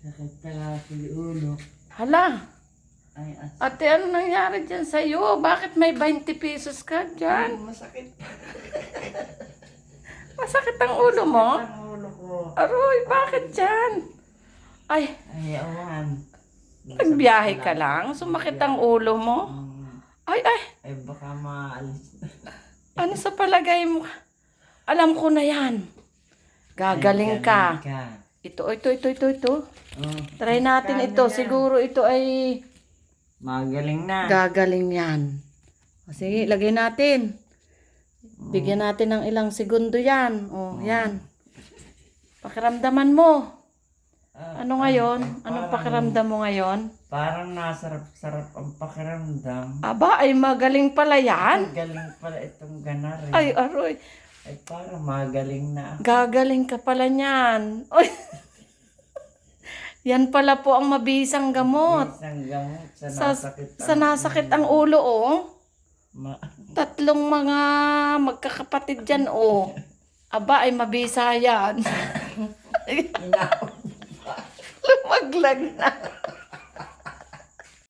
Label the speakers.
Speaker 1: Sakit pala sa ulo.
Speaker 2: Hala,
Speaker 1: Ay,
Speaker 2: ate, ano nangyari dyan sa'yo? Bakit may 20 pesos ka dyan?
Speaker 1: masakit.
Speaker 2: Masakit ang ulo mo?
Speaker 1: Ang ulo ko.
Speaker 2: Aroy, bakit dyan? Ay,
Speaker 1: Ay, awan.
Speaker 2: nagbiyahe ka lang? Sumakit ang ulo mo? Ay,
Speaker 1: Ay, baka maalis.
Speaker 2: ano sa palagay mo? Alam ko na yan. Gagaling ka. Ito.
Speaker 1: Oh,
Speaker 2: Try natin
Speaker 1: kaya
Speaker 2: ito.
Speaker 1: yan.
Speaker 2: Siguro ito ay
Speaker 1: Magaling na.
Speaker 2: gagaling yan. O, sige, lagay natin. Bigyan natin ng ilang segundo yan. O, yan. Pakiramdaman mo. Ano ngayon? Anong pakiramdam mo ngayon?
Speaker 1: Parang nasarap-sarap ang pakiramdam.
Speaker 2: Aba, ay magaling pala yan.
Speaker 1: Galing pala itong ganar eh.
Speaker 2: Ay, aroy.
Speaker 1: Ay, parang magaling na.
Speaker 2: Gagaling ka pala niyan. Oy. Yan pala po ang mabisang gamot.
Speaker 1: Isang gamot sa
Speaker 2: Sa,
Speaker 1: nasakit.
Speaker 2: sa nasakit ang ulo, oh.
Speaker 1: Ma-
Speaker 2: Tatlong mga magkakapatid dyan, oh. Aba, ay mabisa yan. Lumaglag na.